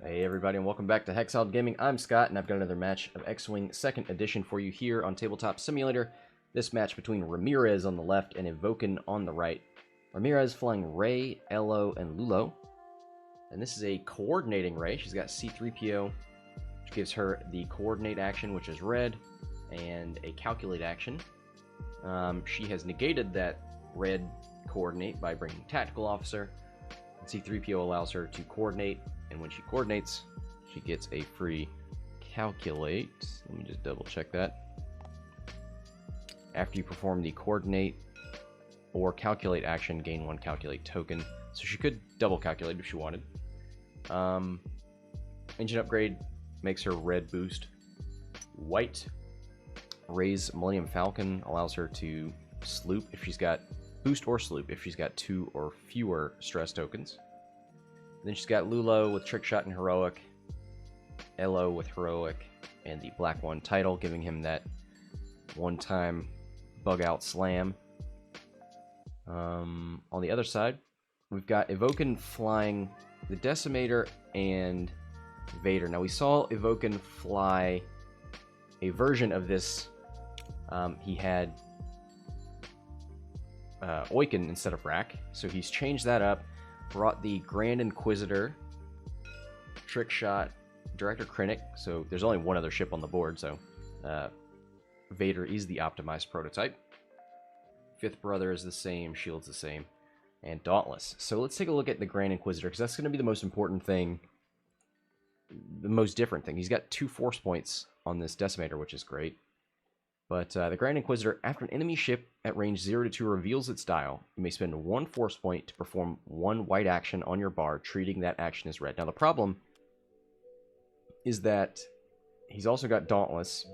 Hey everybody, and welcome back to Hexiled Gaming. I'm Scott, and I've got another match of X-Wing 2nd Edition for you here on Tabletop Simulator. This match between Ramirez on the left and Evoken on the right. Ramirez flying Rey, Ello, and Lulo. And this is a coordinating Rey. She's got C-3PO, which gives her the coordinate action, which is red, and a calculate action. She has negated that red coordinate by bringing Tactical Officer. And C-3PO allows her to coordinate. And when she coordinates, she gets a free calculate. Let me just double check that. After you perform the coordinate or calculate action, gain 1 calculate token. So she could double calculate if she wanted. Engine upgrade makes her red boost white. Rey's Millennium Falcon allows her to sloop if she's got boost or sloop if she's got 2 or fewer stress tokens. Then she's got Lulo with Trick Shot and Heroic, Ello with Heroic, and the Black One title, giving him that one-time bug-out slam. On the other side, we've got Evoken flying the Decimator and Vader. Now, we saw Evoken fly a version of this. He had Evoken instead of Rack, so he's changed that up. Brought the Grand Inquisitor, Trick Shot, Director Krennic, so there's only one other ship on the board, so Vader is the optimized prototype. Fifth Brother is the same, Shield's the same, and Dauntless. So let's take a look at the Grand Inquisitor, because that's going to be the most important thing, the most different thing. He's got 2 force points on this Decimator, which is great. But the Grand Inquisitor, after an enemy ship at range 0 to 2 reveals its dial, you may spend 1 force point to perform 1 white action on your bar, treating that action as red. Now, the problem is that he's also got Dauntless,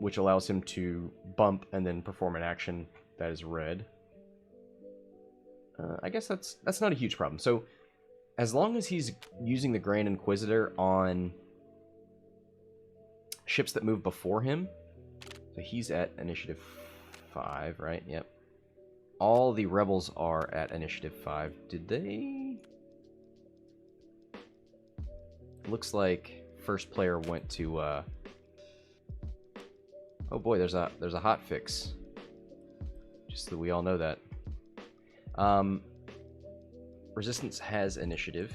which allows him to bump and then perform an action that is red. I guess that's not a huge problem. So, as long as he's using the Grand Inquisitor on ships that move before him, so he's at Initiative 5, right? Yep. All the rebels are at Initiative 5. Did they? Looks like first player went to, oh boy, there's a hot fix. Just so we all know that. Resistance has initiative,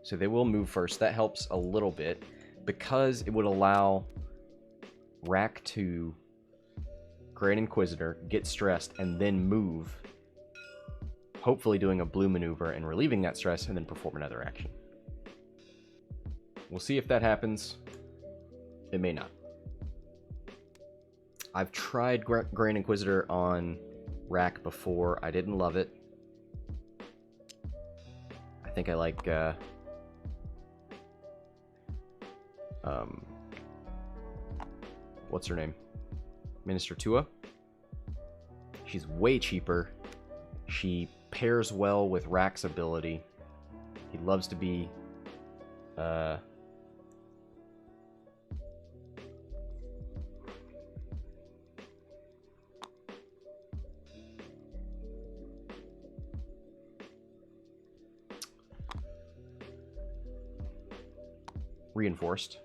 so they will move first. That helps a little bit, because it would allow Rack to Grand Inquisitor, get stressed, and then move, hopefully doing a blue maneuver and relieving that stress, and then perform another action. We'll see if that happens. It may not. I've tried Grand Inquisitor on Rack before. I didn't love it. I think I like what's her name? Minister Tua. She's way cheaper. She pairs well with Rack's ability. He loves to be reinforced.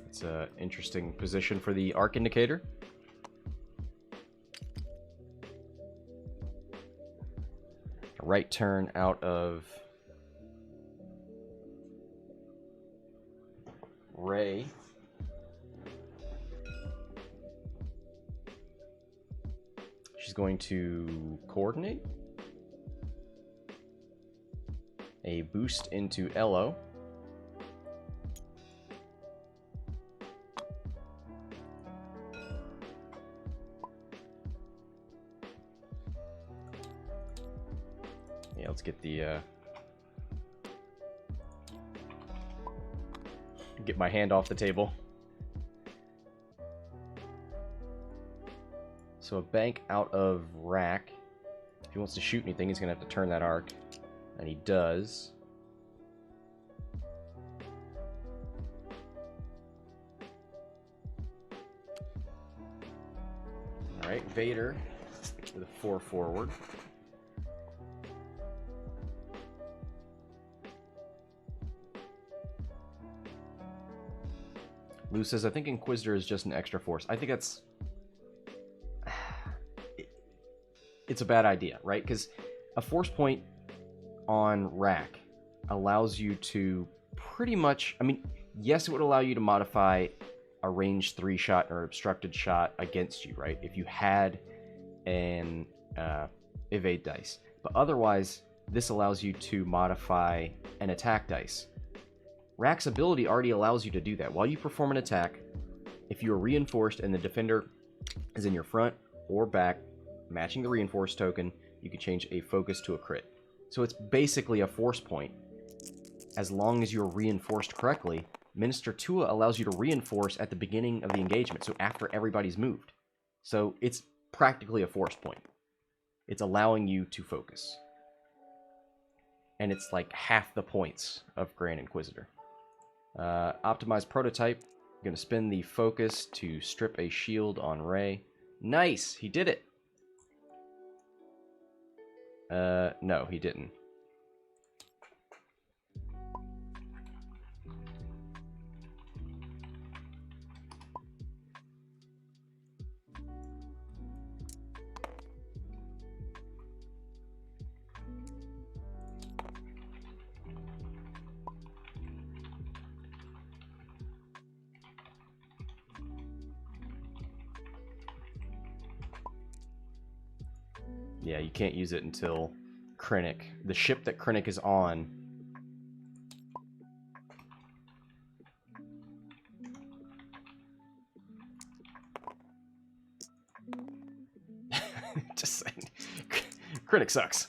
It's an interesting position for the arc indicator. A right turn out of Rey. She's going to coordinate. A boost into Ello. Yeah, let's get the get my hand off the table. So a bank out of Rack. If he wants to shoot anything, he's gonna have to turn that arc, and he does. Alright, Vader with a 4 forward. Lou says, I think Inquisitor is just an extra force. I think that's... It's a bad idea, right? Because a force point on rack allows you to pretty much... I mean, yes, it would allow you to modify a range 3 shot or obstructed shot against you, right? If you had an evade dice. But otherwise, this allows you to modify an attack dice. Rack's ability already allows you to do that. While you perform an attack, if you are reinforced and the defender is in your front or back, matching the reinforced token, you can change a focus to a crit. So it's basically a force point. As long as you're reinforced correctly, Minister Tua allows you to reinforce at the beginning of the engagement, so after everybody's moved. So it's practically a force point. It's allowing you to focus. And it's like half the points of Grand Inquisitor. Optimized Prototype. I'm going to spin the focus to strip a shield on Rey. Nice! He did it! No, he didn't. Yeah, you can't use it until Krennic. The ship that Krennic is on. Just saying. Krennic sucks.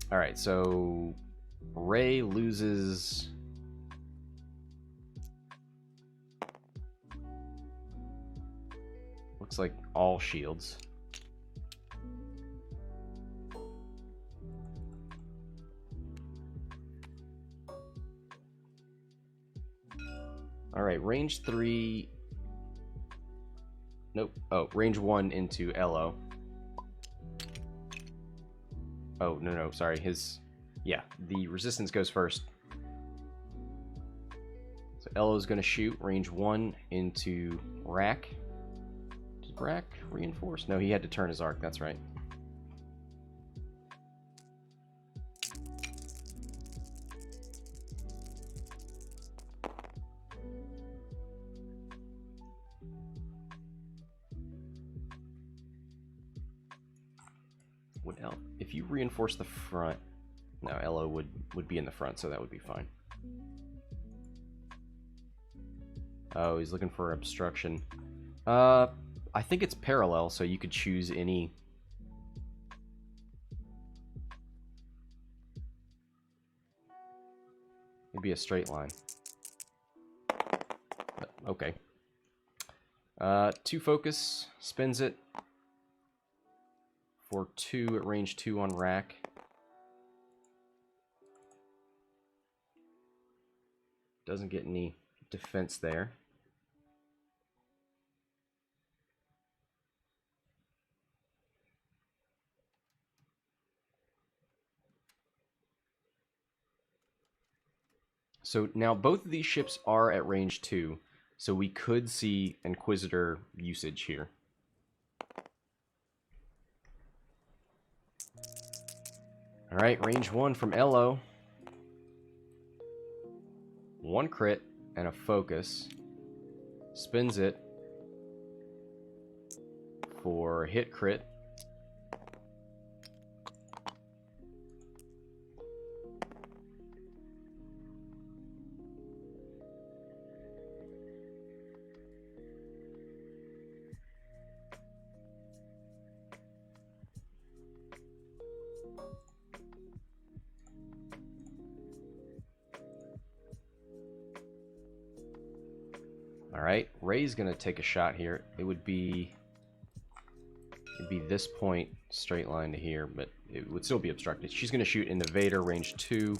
Alright, so Rey loses... Looks like all shields. Alright, range 3... Nope. Oh, range 1 into Ello. Oh, no, sorry. His... Yeah, the resistance goes first. So Ello's gonna shoot range 1 into Rack. Does Rack reinforce? No, he had to turn his arc, that's right. If you reinforce the front, no, Ello would be in the front, so that would be fine. Oh, he's looking for obstruction. I think it's parallel, so you could choose any. It'd be a straight line. Okay. 2 focus, spins it. For 2 at range 2 on Rack. Doesn't get any defense there. So now both of these ships are at range 2, so we could see Inquisitor usage here. Alright, range 1 from Ello. 1 crit and a focus. Spins it for hit crit. Alright, Rey's gonna take a shot here. It'd be It'd be this point, straight line to here, but it would still be obstructed. She's going to shoot into Vader, range 2.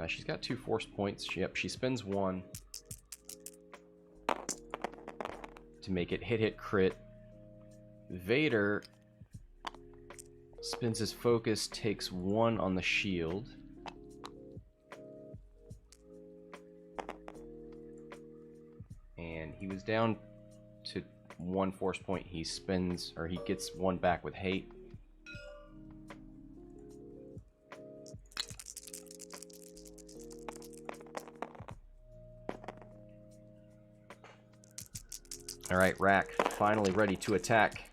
She's got 2 force points. Yep, she spends 1 to make it hit, crit. Vader spends his focus, takes 1 on the shield. And he was down to 1 force point. He spends, or he gets 1 back with hate. Alright, Rack, finally ready to attack.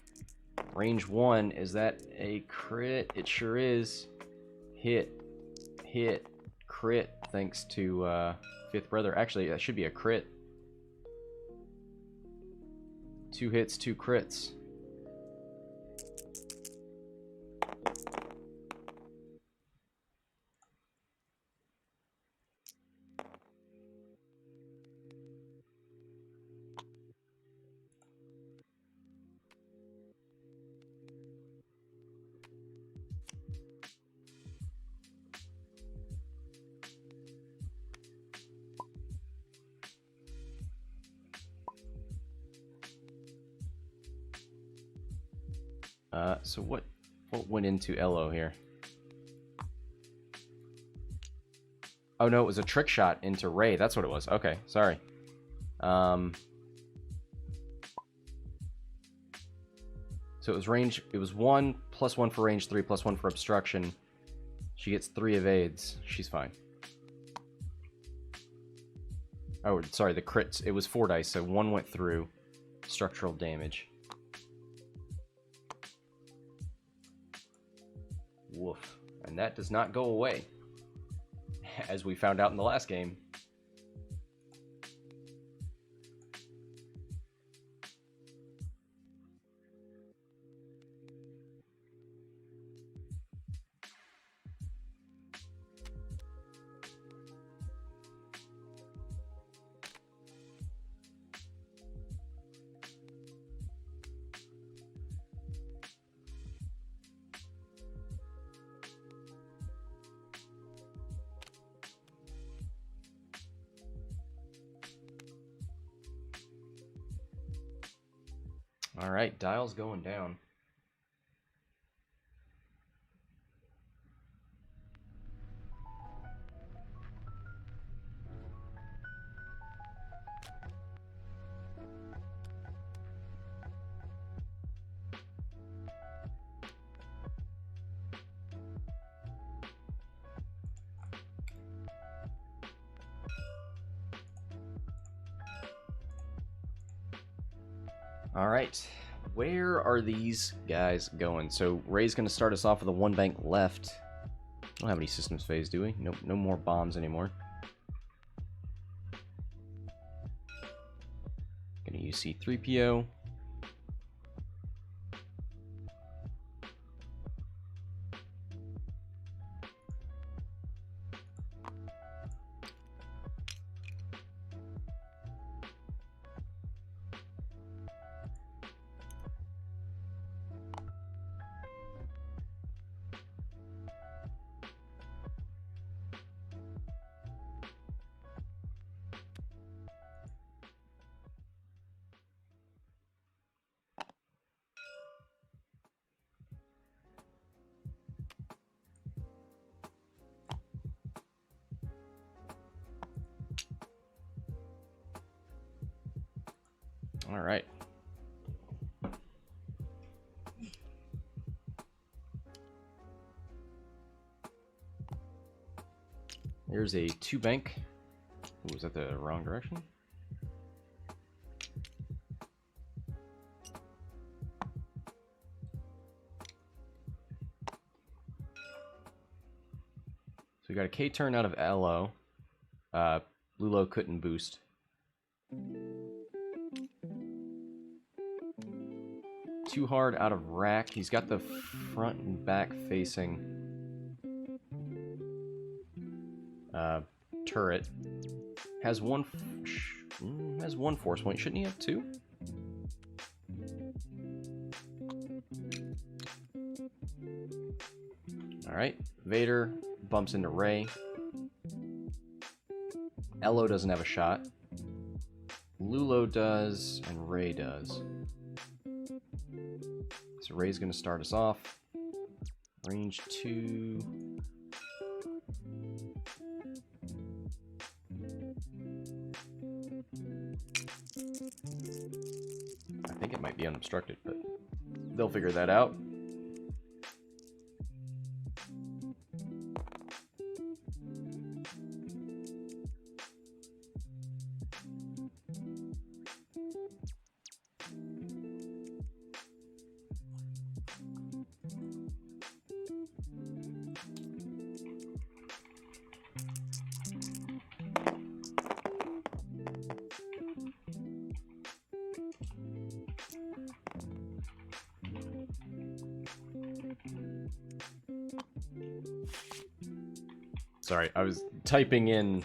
Range 1, is that a crit? It sure is. Hit, crit, thanks to Fifth Brother. Actually, that should be a crit. 2 hits, 2 crits. So what went into Ello here? Oh no, it was a trick shot into Ray. That's what it was. Okay, sorry. So it was range. It was 1 + 1 for range 3 + 1 for obstruction. She gets 3 evades. She's fine. Oh, sorry, the crits. It was 4 dice, so 1 went through. Structural damage. Woof. And that does not go away, as we found out in the last game. All right, dial's going down. All right, where are these guys going? So Ray's going to start us off with a 1 bank left. Don't have any systems phase, do we? Nope, no more bombs anymore. Going to use C-3PO. All right. There's a 2 bank. Ooh, was that the wrong direction? So we got a K turn out of Ello. Lulo couldn't boost. Too hard out of Rack. He's got the front and back facing. turret. Has one force point. Shouldn't he have 2? Alright, Vader bumps into Rey. Ello doesn't have a shot. Lulo does, and Rey does. So Rey's going to start us off. Range 2. I think it might be unobstructed, but they'll figure that out. Sorry, I was typing in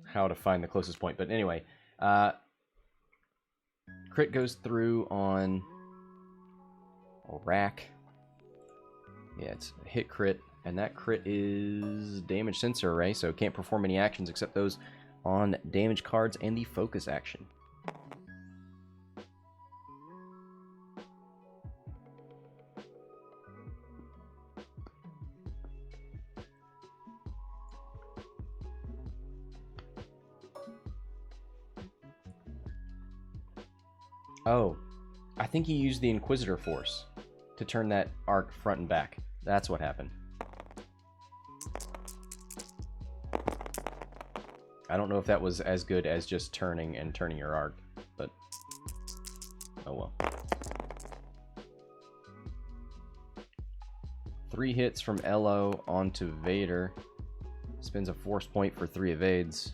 how to find the closest point, but anyway, crit goes through on a rack. Yeah, it's a hit crit, and that crit is damage sensor array, so it can't perform any actions except those on damage cards and the focus action. Oh, I think he used the Inquisitor Force to turn that arc front and back. That's what happened. I don't know if that was as good as just turning your arc, but oh well. 3 hits from Ello onto Vader. Spends a force point for 3 evades.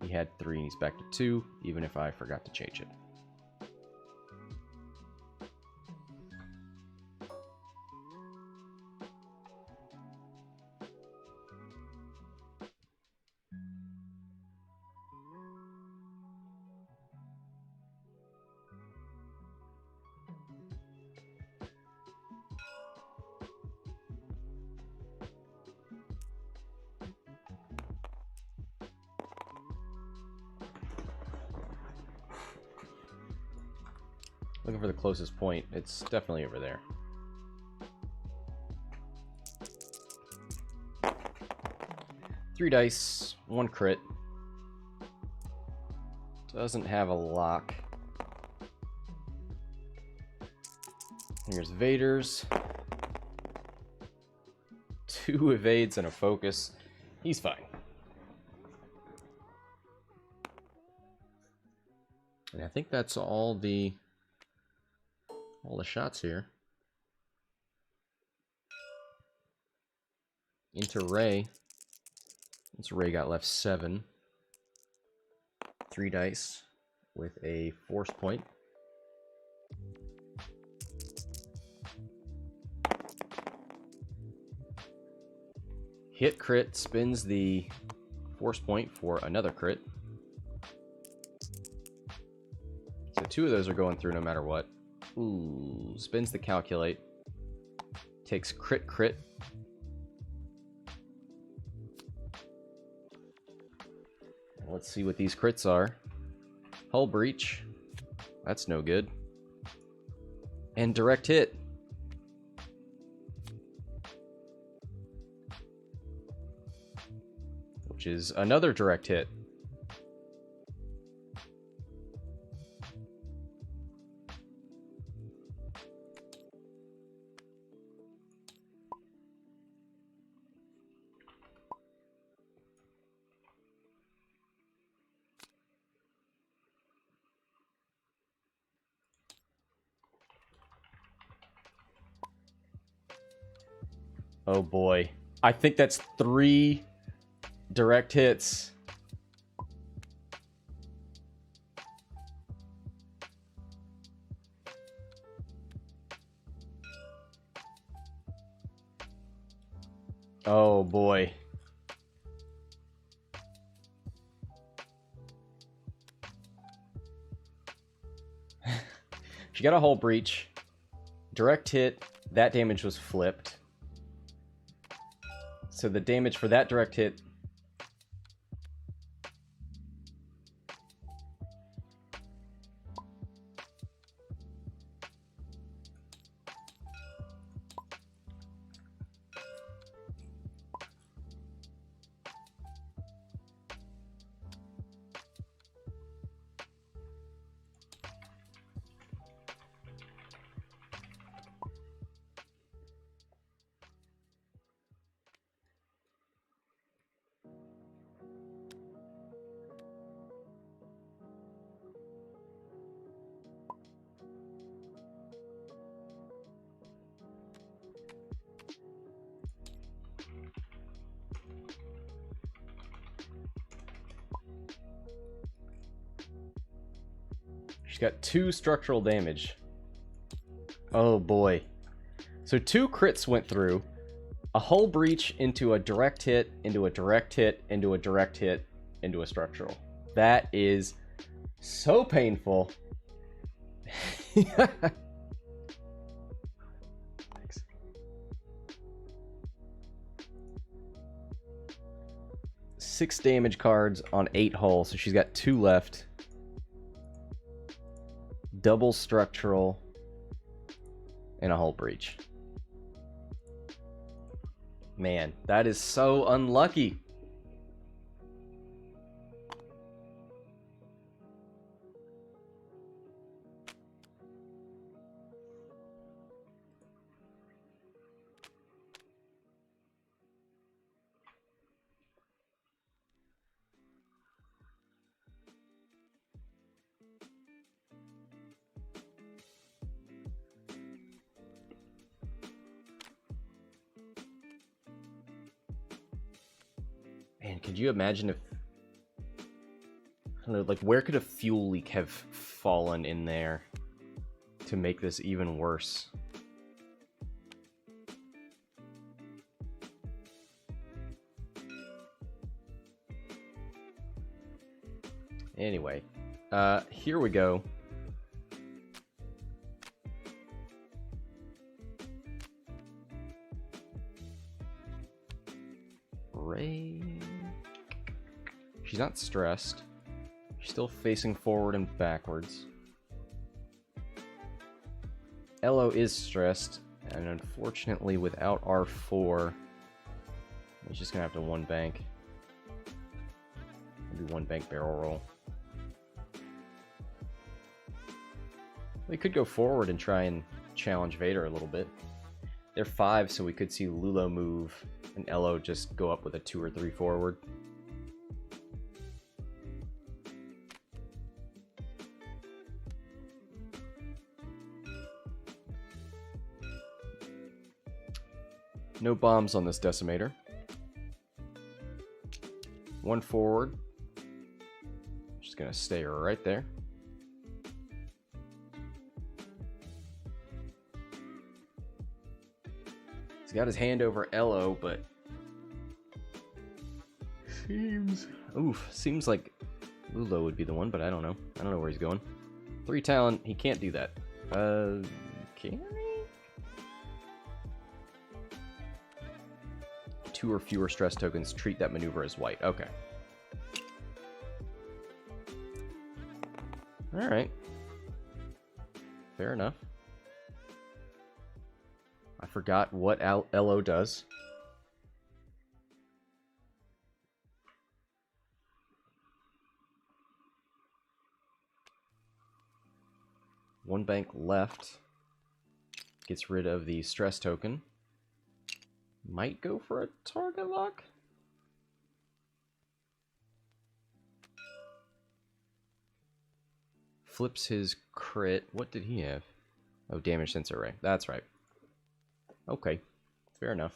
He had 3 and he's back to 2, even if I forgot to change it. Looking for the closest point. It's definitely over there. Three dice, 1 crit. Doesn't have a lock. Here's Vader's. 2 evades and a focus. He's fine. And I think that's all the shots here. Into Rey. So Rey got left 7. 3 dice with a force point. Hit crit spins the force point for another crit. So 2 of those are going through no matter what. Ooh, spins the calculate. Takes crit. Let's see what these crits are. Hull breach. That's no good. And direct hit. Which is another direct hit. Oh boy. I think that's 3 direct hits. Oh boy. She got a hull breach. Direct hit. That damage was flipped. So the damage for that direct hit... She's got 2 structural damage. Oh boy. So 2 crits went through. A hull breach into a direct hit, into a direct hit, into a direct hit, into a structural. That is so painful. Thanks. 6 damage cards on 8 hull, so she's got 2 left. Double structural and a hull breach. Man, that is so unlucky. Man, could you imagine if... I don't know, like, where could a fuel leak have fallen in there to make this even worse? Anyway, here we go. Ray... She's not stressed. She's still facing forward and backwards. Ello is stressed, and unfortunately without R4, he's just gonna have to 1 bank. Maybe 1 bank barrel roll. We could go forward and try and challenge Vader a little bit. They're 5, so we could see Lulo move and Ello just go up with a 2 or 3 forward. No bombs on this decimator. 1 forward. Just gonna stay right there. He's got his hand over Ello, but seems like Lulo would be the one, but I don't know. I don't know where he's going. 3 talent, he can't do that. Can he? 2 or fewer stress tokens, treat that maneuver as white. Okay. Alright. Fair enough. I forgot what Ello does. One bank left. Gets rid of the stress token. Might go for a target lock. Flips his crit. What did he have? Oh, damage sensor ray. That's right. Okay. Fair enough.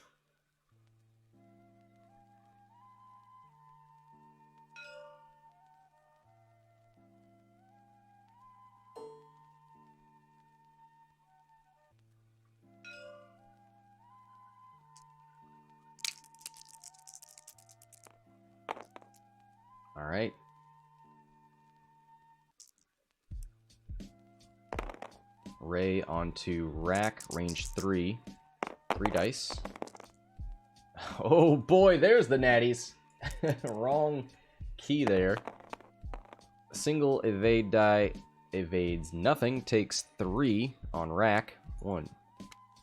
Alright. Ray onto rack, range 3. 3 dice. Oh boy, there's the natties. Wrong key there. Single evade die evades nothing, takes 3 on rack. 1,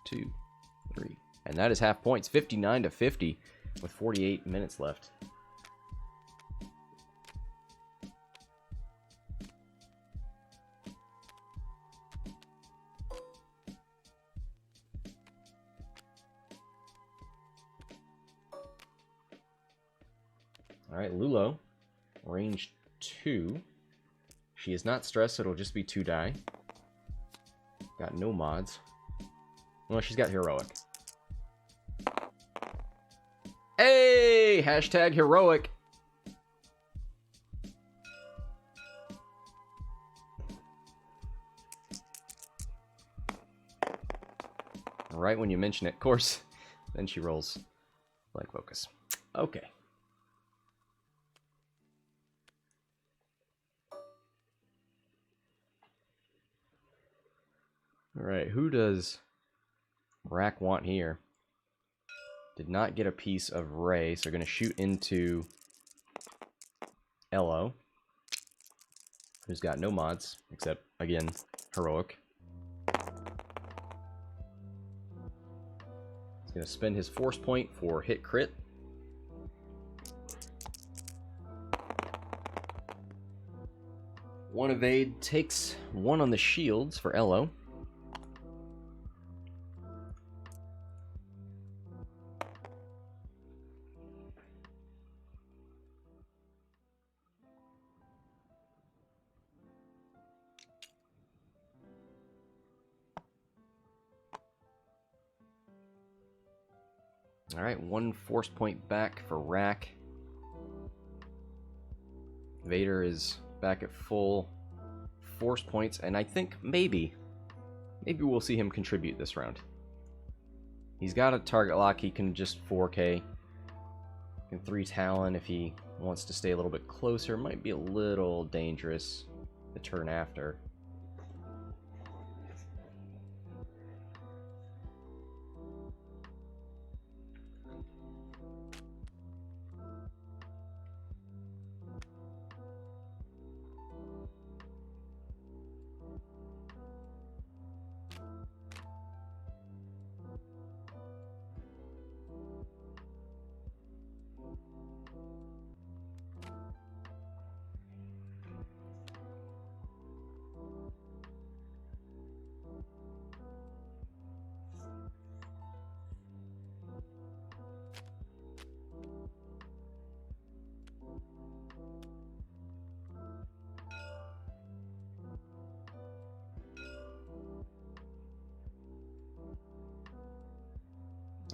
2, 3. And that is half points, 59 to 50 with 48 minutes left. Alright, Lulo, range 2. She is not stressed, so it'll just be 2 die. Got no mods. Well, she's got heroic. Hey! Hashtag heroic. Right when you mention it, of course, then she rolls like focus. Okay. Alright, who does Rack want here? Did not get a piece of Ray, so we're going to shoot into Ello, who's got no mods, except, again, heroic. He's going to spend his force point for hit crit. One evade takes 1 on the shields for Ello. Alright, 1 force point back for Rack. Vader is back at full force points, and I think maybe we'll see him contribute this round. He's got a target lock, he can just 4K. Can 3 Talon if he wants to stay a little bit closer. Might be a little dangerous the turn after.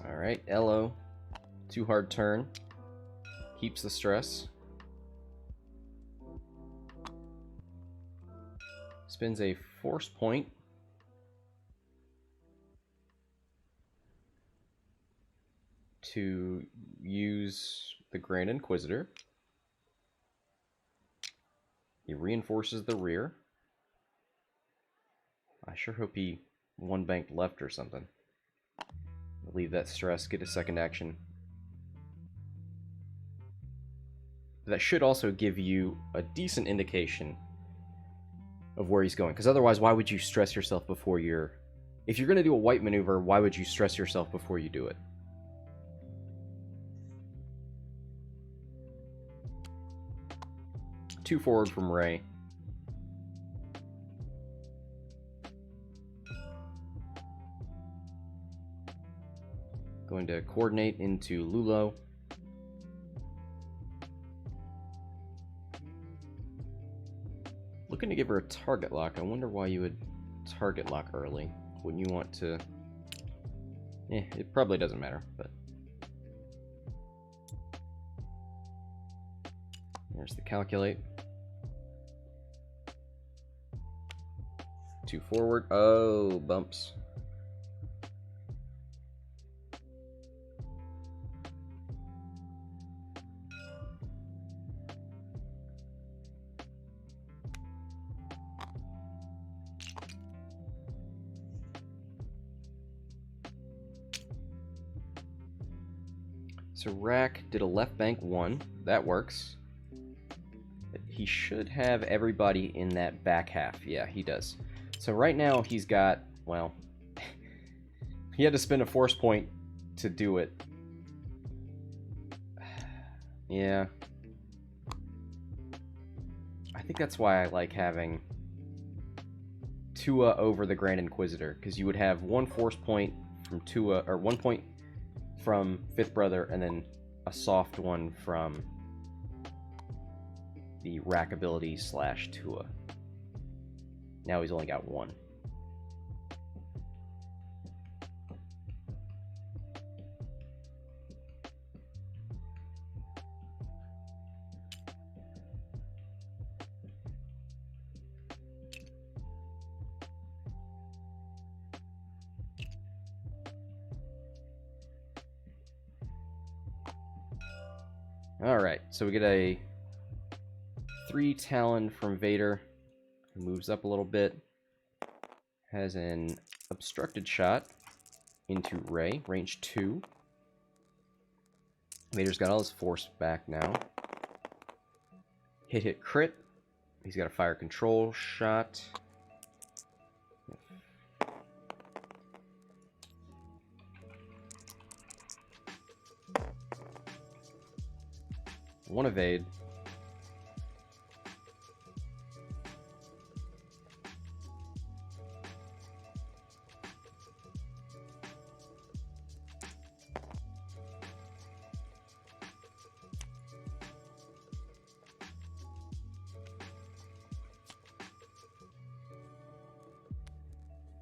Alright, Ello, 2 hard turn, keeps the stress. Spends a force point to use the Grand Inquisitor. He reinforces the rear. I sure hope he 1-banked left or something. Leave that stress, get a second action. That should also give you a decent indication of where he's going, because otherwise, why would you stress yourself before you're... If you're going to do a white maneuver, why would you stress yourself before you do it? Two forward from Ray. Going to coordinate into Lulo. Looking to give her a target lock. I wonder why you would target lock early. Wouldn't you want to... it probably doesn't matter, but... There's the calculate. 2 forward. Oh, bumps. So Rack did a left bank 1. That works. He should have everybody in that back half. Yeah, he does. So right now he's got, well, he had to spend a force point to do it. Yeah. I think that's why I like having Tua over the Grand Inquisitor, because you would have 1 force point from Tua, or 1 point from Fifth Brother, and then a soft one from the Rack ability / Tua. Now he's only got 1. Alright, so we get a 3 Talon from Vader, who moves up a little bit, has an obstructed shot into Rey, range 2. Vader's got all his force back now. Hit crit. He's got a fire control shot. One evade.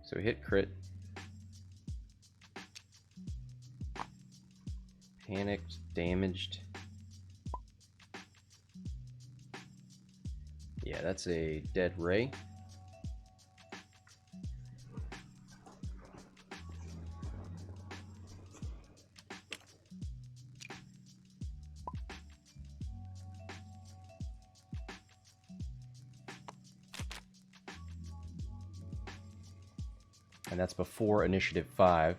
So we hit crit. Panicked, damaged. Yeah, that's a dead Rey. And that's before Initiative 5.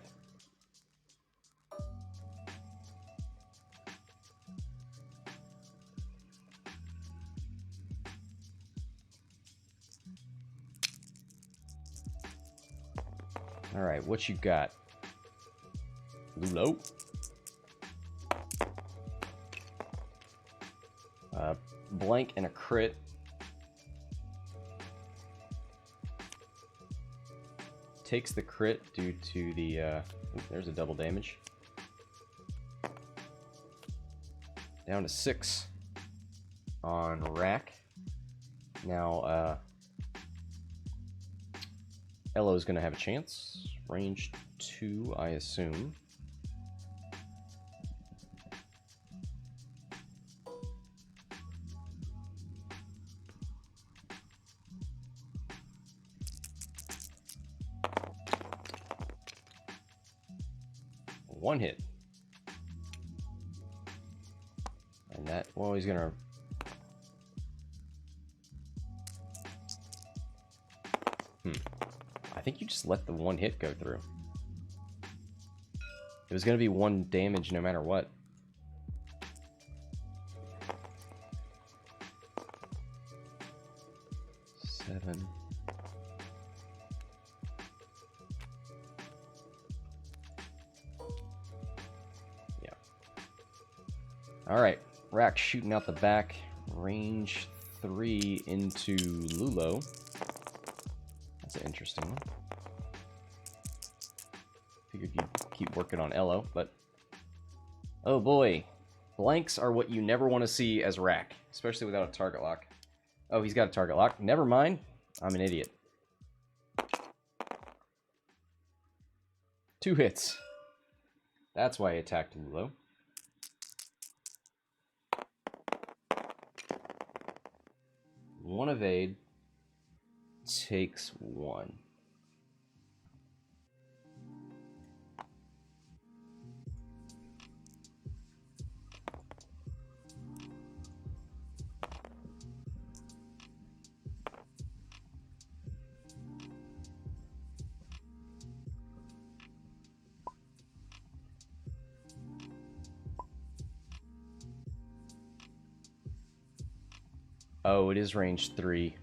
Alright, what you got? Lulo? Blank and a crit. Takes the crit due to the, there's a double damage. Down to 6 on Rack. Now, Ello's gonna have a chance. Range 2, I assume. One hit. And that, well, he's gonna... I think you just let the 1 hit go through. It was gonna be 1 damage no matter what. Seven. Alright, Rack shooting out the back, range 3 into Lulo. That's an interesting one. Figured you'd keep working on Ello, but... oh boy, blanks are what you never want to see as Rack, especially without a target lock. Oh, he's got a target lock. Never mind, I'm an idiot. 2 hits. That's why I attacked Lulo. One evade, takes 1. Oh, it is range 3,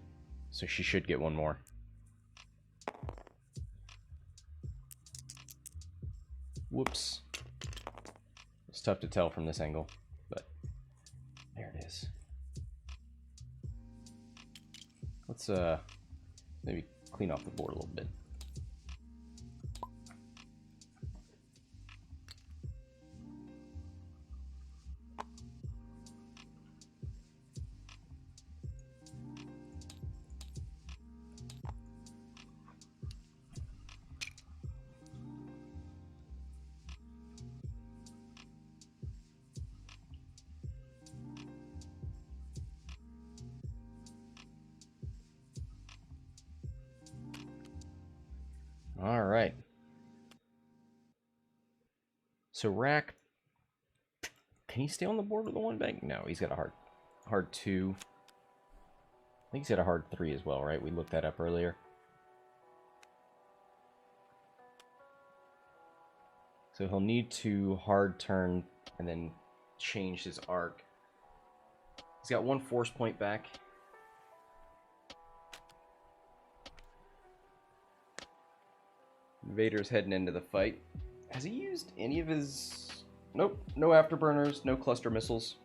so she should get one more. Whoops. It's tough to tell from this angle, but there it is. Let's maybe clean off the board a little bit. All right. So Rack, can he stay on the board with the 1 bank? No, he's got a hard 2. I think he's got a hard 3 as well, right? We looked that up earlier. So he'll need to hard turn and then change his arc. He's got 1 force point back. Vader's heading into the fight. Has he used any of his... Nope, no afterburners, no cluster missiles.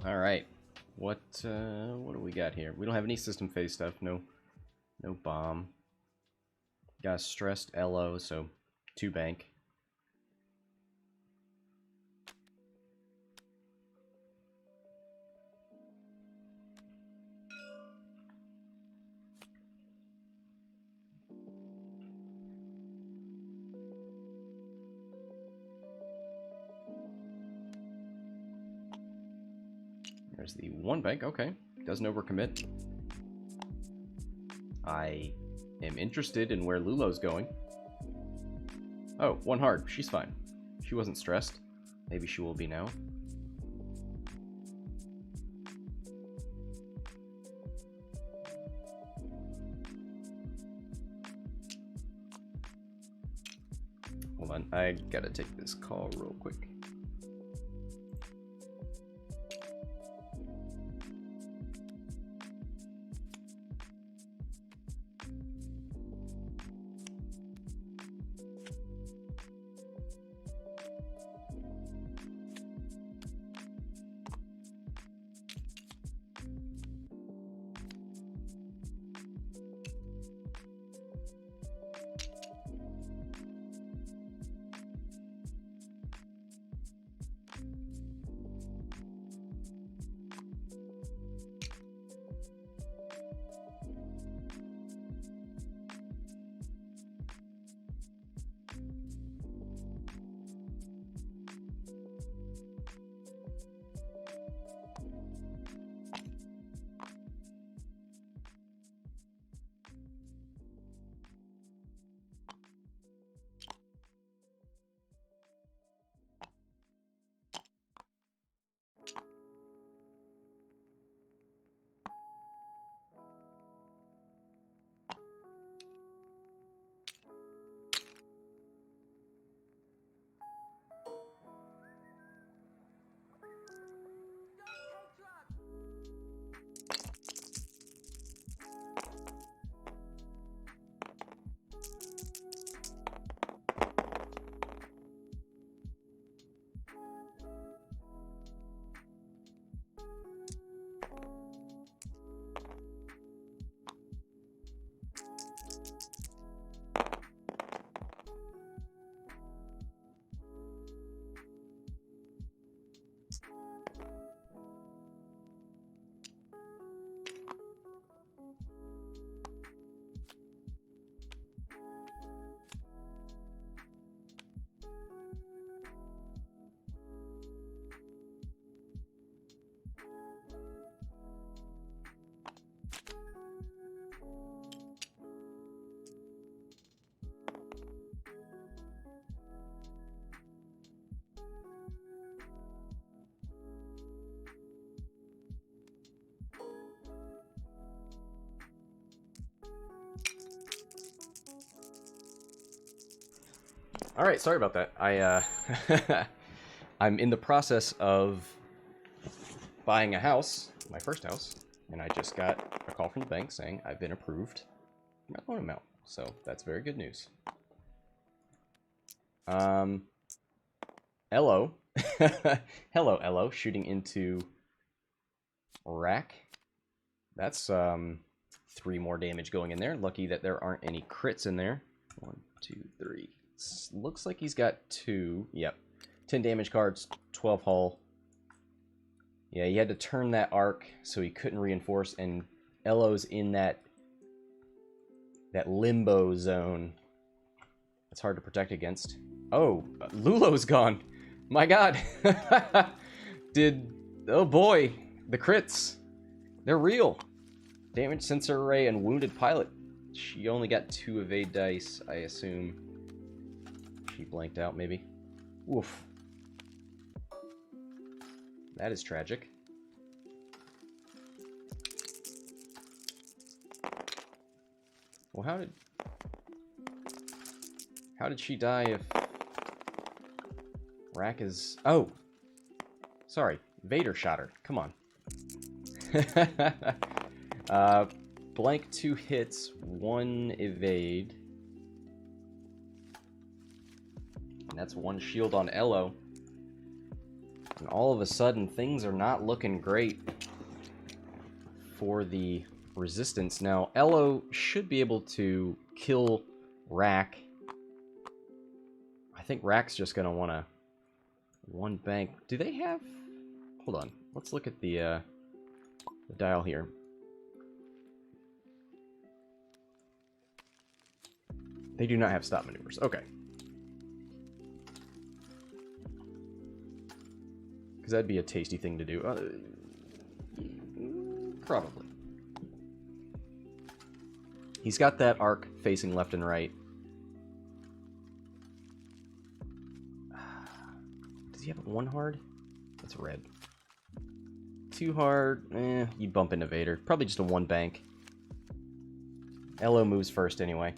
All right, what do we got here? We don't have any system phase stuff. No bomb. Got a stressed Ello, so 2 bank. There's the 1 bank. Okay, doesn't overcommit. I am interested in where Lulo's going. Oh, 1 hard. She's fine. She wasn't stressed. Maybe she will be now. Hold on, I gotta take this call real quick. All right, sorry about that. I'm in the process of buying a house, my first house, and I just got a call from the bank saying I've been approved for my loan amount. So that's very good news. Ello. Hello, Ello, shooting into Rack. That's 3 more damage going in there. Lucky that there aren't any crits in there. 1, 2, 3. Looks like he's got 2. Yep. 10 damage cards, 12 hull. Yeah, he had to turn that arc so he couldn't reinforce, and Ello's in that limbo zone. It's hard to protect against. Oh, Lulo's gone. My god. Oh boy, the crits. They're real. Damage sensor array and wounded pilot. She only got 2 evade dice, I assume. She blanked out, maybe. Oof. That is tragic. Well, how did she die if Rack is... Oh! Sorry, Vader shot her. Come on. Blank 2 hits, 1 evade. And that's 1 shield on Ello. And all of a sudden, things are not looking great for the resistance. Now, Ello should be able to kill Rack. I think Rack's just going to want to 1 bank. Do they have... Hold on. Let's look at the dial here. They do not have stop maneuvers. Okay. Because that'd be a tasty thing to do. Probably. He's got that arc facing left and right. Does he have 1 hard? That's red. 2 hard, you'd bump into Vader. Probably just a 1 bank. Ello moves first anyway.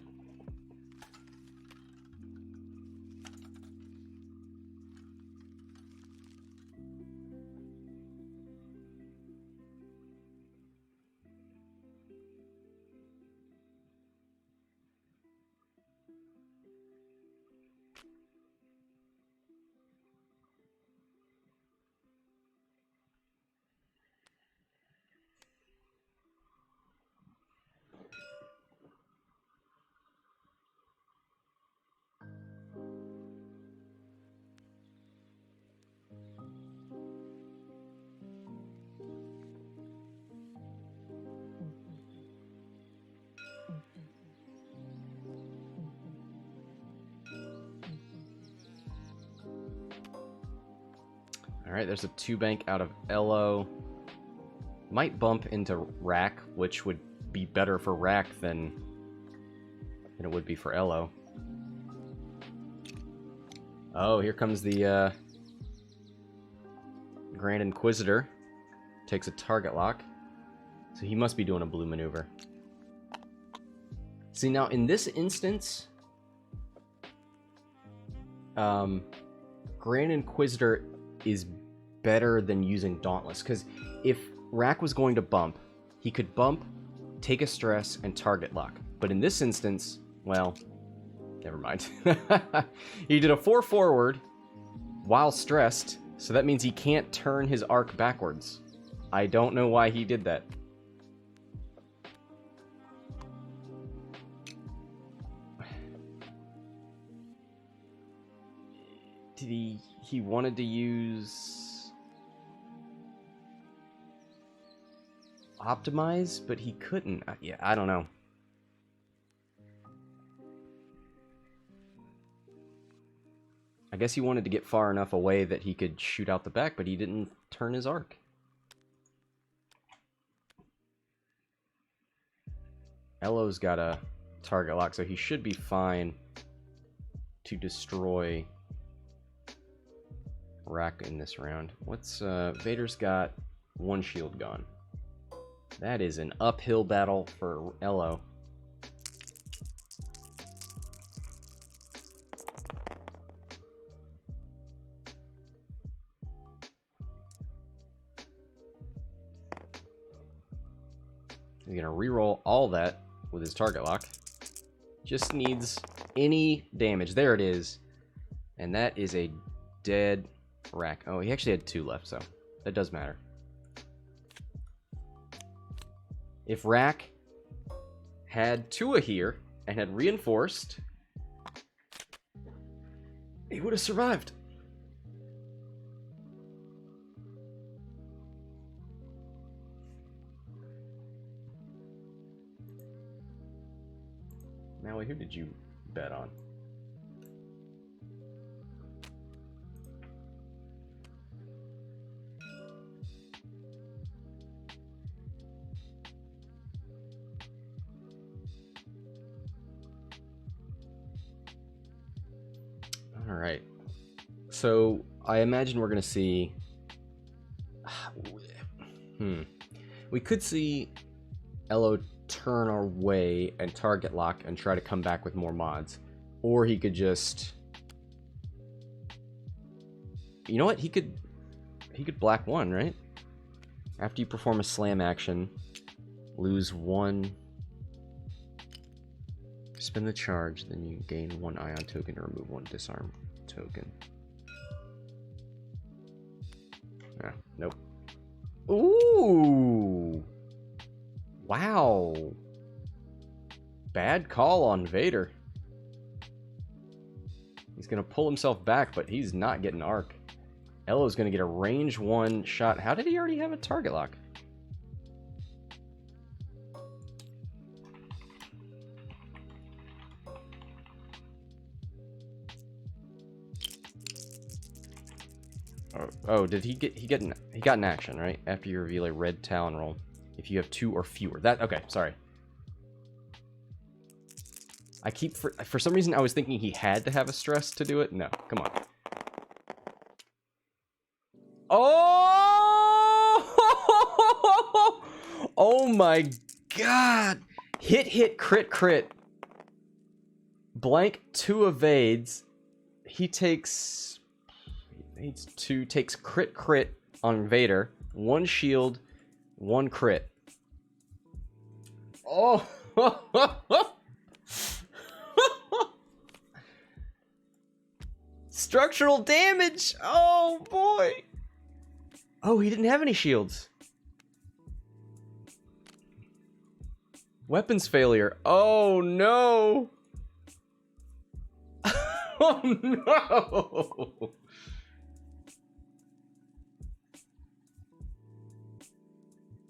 Alright, there's a 2 bank out of Ello. Might bump into Rack, which would be better for Rack than it would be for Ello. Oh, here comes the Grand Inquisitor. Takes a target lock. So he must be doing a blue maneuver. See, now in this instance, Grand Inquisitor is better than using Dauntless, because if Rack was going to bump, he could bump, take a stress, and target lock. But in this instance, well, never mind. He did a 4 forward while stressed, so that means he can't turn his arc backwards. I don't know why he did that. Did he wanted to use Optimize, but he couldn't. Yeah, I don't know. I guess he wanted to get far enough away that he could shoot out the back, but he didn't turn his arc. Ello's got a target lock, so he should be fine to destroy Rack in this round. What's Vader's got 1 shield gone. That is an uphill battle for Ello. He's gonna reroll all that with his target lock. Just needs any damage. There it is. And that is a dead rack. Oh, he actually had 2 left, so that does matter. If Rack had Tua here and had reinforced, he would have survived. Maui, who did you bet on? All right. So I imagine we're going to see... We could see Ello turn our way and target lock and try to come back with more mods. Or he could just... You know what? He could black 1, right? After you perform a slam action, lose 1... Spend the charge, then you gain 1 ion token or remove 1 disarm token. Ah, nope. Ooh! Wow. Bad call on Vader. He's gonna pull himself back, but he's not getting arc. Ello's gonna get a range 1 shot. How did he already have a target lock? Oh, did he got an action, right? After you reveal a red talon roll. If you have 2 or fewer. Okay, sorry. I keep for some reason I was thinking he had to have a stress to do it. No, come on. Oh! Oh my god. Hit crit. Blank 2 evades. He takes takes crit on Vader. 1 shield, 1 crit. Oh! Structural damage! Oh boy! Oh, he didn't have any shields. Weapons failure. Oh no! Oh no!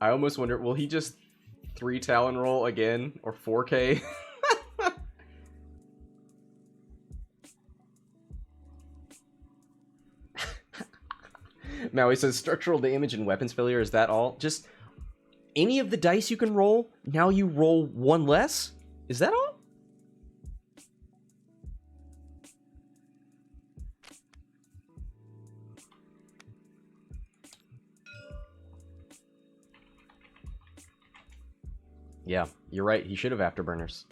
I almost wonder, will he just 3 Talon roll again? Or 4K? Maui says, structural damage and weapons failure, is that all? Just any of the dice you can roll, now you roll 1 less? Is that all? Yeah, you're right. He should have afterburners.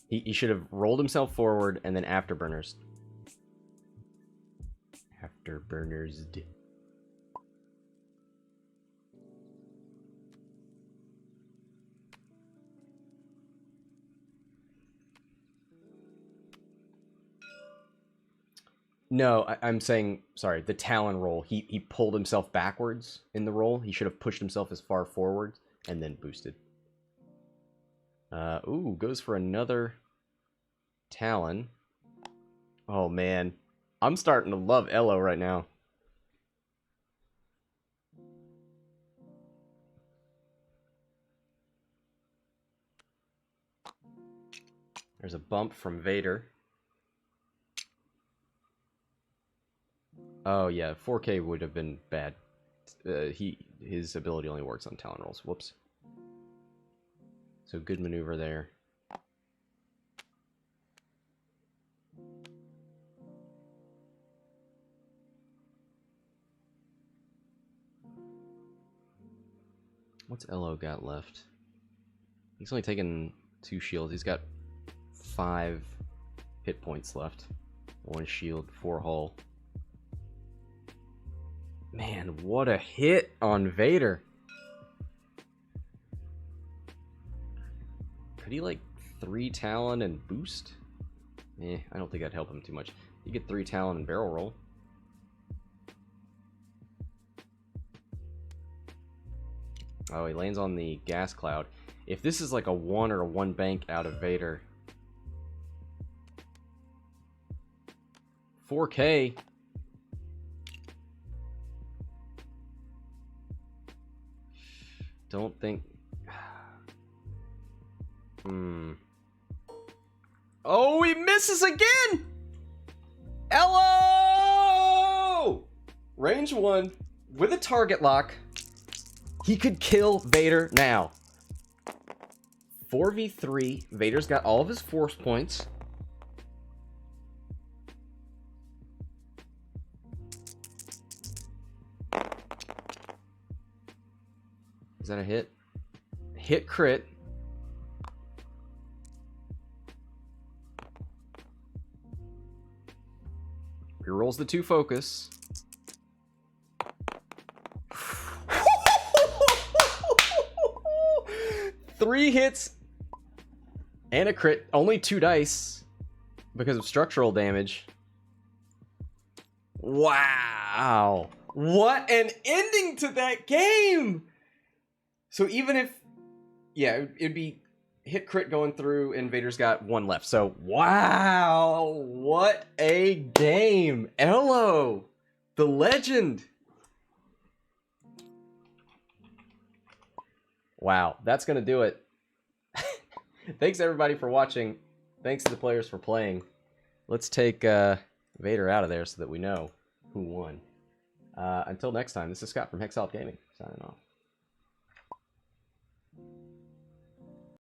He should have rolled himself forward and then afterburners. Afterburners. No, I'm saying, sorry, the Talon roll. He pulled himself backwards in the roll. He should have pushed himself as far forward and then boosted. Ooh, goes for another Talon. Oh, man. I'm starting to love Ello right now. There's a bump from Vader. Oh, yeah, 4K would have been bad. His ability only works on Talon rolls. Whoops. So good maneuver there. What's Ello got left? He's only taken 2 shields. He's got 5 hit points left. 1 shield, 4 hull. Man, what a hit on Vader. Could he, like, 3 Talon and boost? I don't think that'd help him too much. You get 3 Talon and barrel roll. Oh, he lands on the gas cloud. If this is like a 1 or a 1 bank out of Vader... 4K. Don't think... Oh, he misses again! Ello! Range 1 with a target lock. He could kill Vader now. 4v3. Vader's got all of his force points. Is that a hit? Hit crit. He rolls the 2 focus. 3 hits and a crit. Only 2 dice because of structural damage. Wow. What an ending to that game. So even if, yeah, it'd be hit crit going through and Vader's got 1 left. So, wow. What a game. Ello, the legend. Wow, that's going to do it. Thanks, everybody, for watching. Thanks to the players for playing. Let's take Vader out of there so that we know who won. Until next time, this is Scott from Hexalt Gaming, signing off.